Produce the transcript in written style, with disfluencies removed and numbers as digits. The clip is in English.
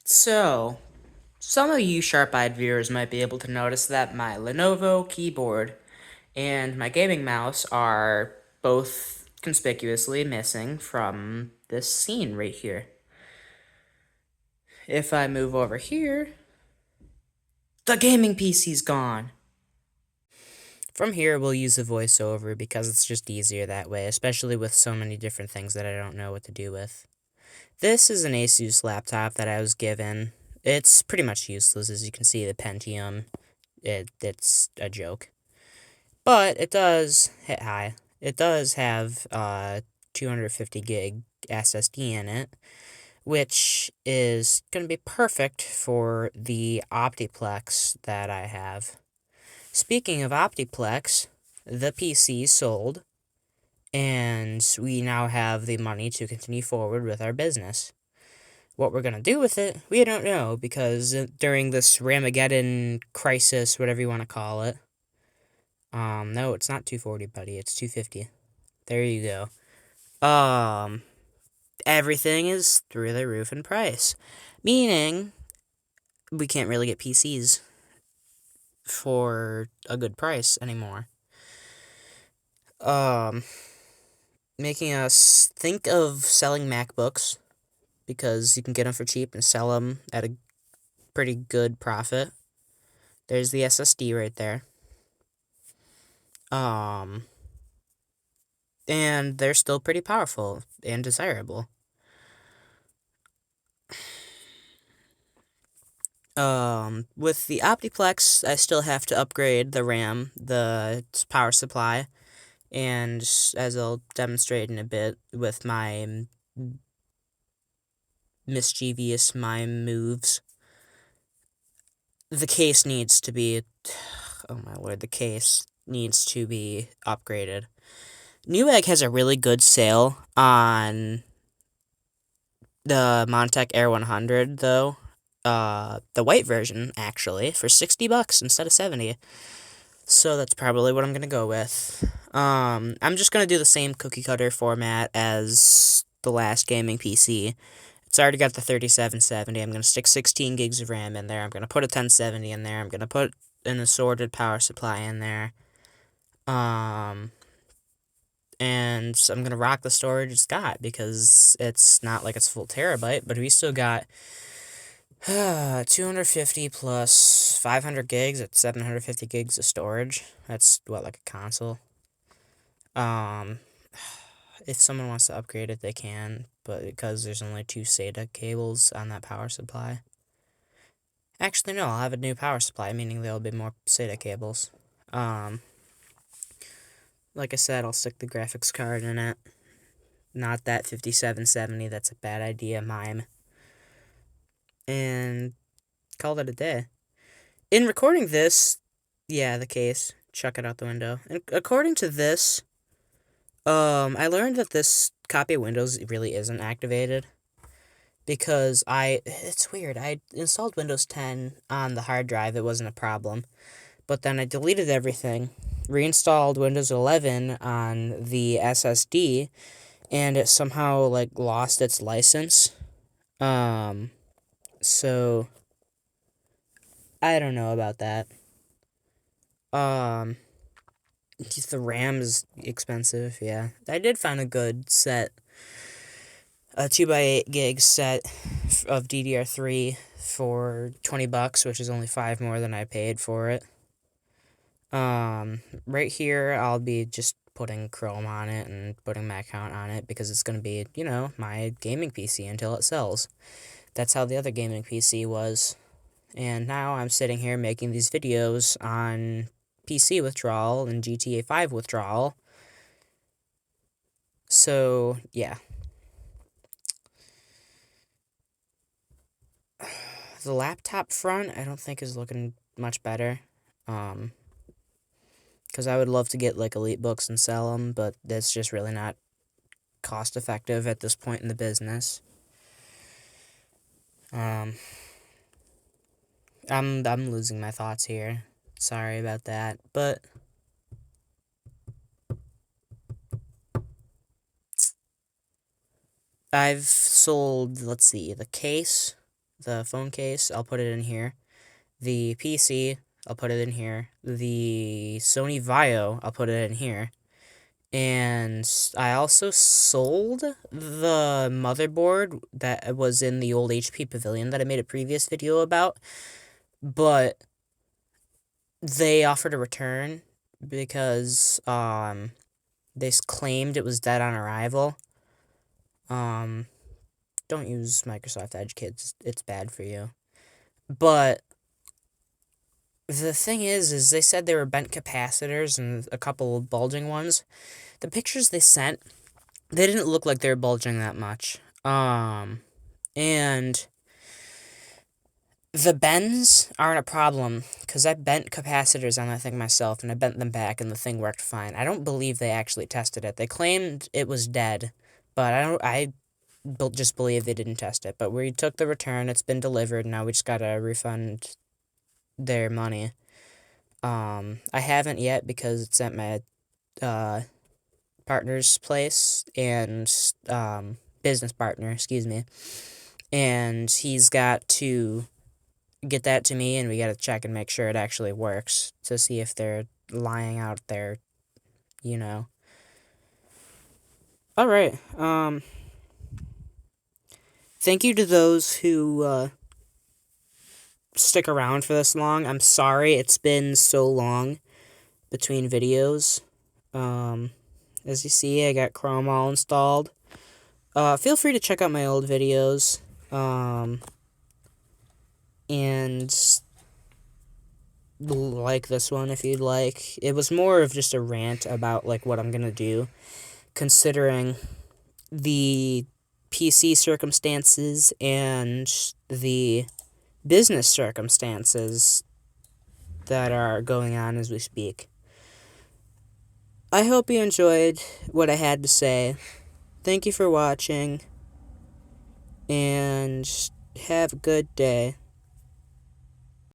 So, some of you sharp-eyed viewers might be able to notice that my Lenovo keyboard and my gaming mouse are both conspicuously missing from this scene right here. If I move over here, the gaming PC's gone. From here, we'll use the voiceover because it's just easier that way, especially with so many different things that I don't know what to do with. This is an Asus laptop that I was given. It's pretty much useless, as you can see, the Pentium. It's a joke. But it does hit high. It does have 250 gig SSD in it, which is going to be perfect for the Optiplex that I have. Speaking of Optiplex, the PC sold, and we now have the money to continue forward with our business. What we're going to do with it, we don't know, because during this RAMageddon crisis, whatever you want to call it, no, it's not 240, buddy, it's 250. There you go. Everything is through the roof in price, meaning we can't really get PCs for a good price anymore. Making us think of selling MacBooks, because you can get them for cheap and sell them at a pretty good profit. There's the SSD right there. And they're still pretty powerful and desirable. With the Optiplex, I still have to upgrade the RAM, the power supply, and as I'll demonstrate in a bit with my mischievous mime moves, the case needs to be, oh my lord, the case needs to be upgraded. Newegg has a really good sale on the Montech Air 100, though. The white version, actually, for $60 instead of 70. So that's probably what I'm gonna go with. I'm just gonna do the same cookie cutter format as the last gaming PC. It's already got the 3770. I'm gonna stick 16 gigs of RAM in there. I'm gonna put a 1070 in there. I'm gonna put an assorted power supply in there. And I'm gonna rock the storage it's got, because it's not like it's full terabyte, but we still got 250 plus 500 gigs at 750 gigs of storage. That's what, like a console. If someone wants to upgrade it, they can, but because there's only 2 SATA cables on that power supply. Actually, no, I'll have a new power supply, meaning there'll be more SATA cables. Like I said, I'll stick the graphics card in it. Not that 5770, that's a bad idea, Mime. And call it a day. In recording this, yeah, the case, chuck it out the window. And according to this, I learned that this copy of Windows really isn't activated, because it's weird, I installed Windows 10 on the hard drive, it wasn't a problem, but then I deleted everything, reinstalled Windows 11 on the SSD, and it somehow, like, lost its license. So I don't know about that. The RAM is expensive, yeah. I did find a good set, a 2x8 gig set of DDR3 for $20, which is only $5 more than I paid for it. Right here, I'll be just putting Chrome on it and putting my account on it, because it's going to be, my gaming PC until it sells. That's how the other gaming PC was. And now I'm sitting here making these videos on PC withdrawal and GTA 5 withdrawal. So, yeah. The laptop front, I don't think is looking much better. Because I would love to get, like, Elitebooks and sell them, but that's just really not cost effective at this point in the business. I'm losing my thoughts here. Sorry about that, but I've sold, let's see, the case, the phone case, I'll put it in here. The PC, I'll put it in here. The Sony Vaio, I'll put it in here. And I also sold the motherboard that was in the old HP Pavilion that I made a previous video about. But they offered a return because they claimed it was dead on arrival. Don't use Microsoft Edge, kids. It's bad for you. But the thing is they said there were bent capacitors and a couple of bulging ones. The pictures they sent, they didn't look like they were bulging that much. And the bends aren't a problem, because I bent capacitors on that thing myself, and I bent them back, and the thing worked fine. I don't believe they actually tested it. They claimed it was dead, but I just believe they didn't test it. But we took the return, it's been delivered, now we just gotta refund their money. I haven't yet, because it's at my partner's place, and business partner, excuse me, and he's got to get that to me, and we gotta check and make sure it actually works to see if they're lying out there, you know. Alright, thank you to those who stick around for this long. I'm sorry it's been so long between videos. As you see, I got Chrome all installed. Feel free to check out my old videos. And like this one if you'd like. It was more of just a rant about like what I'm gonna do, considering the PC circumstances and the business circumstances that are going on as we speak. I hope you enjoyed what I had to say. Thank you for watching, and have a good day.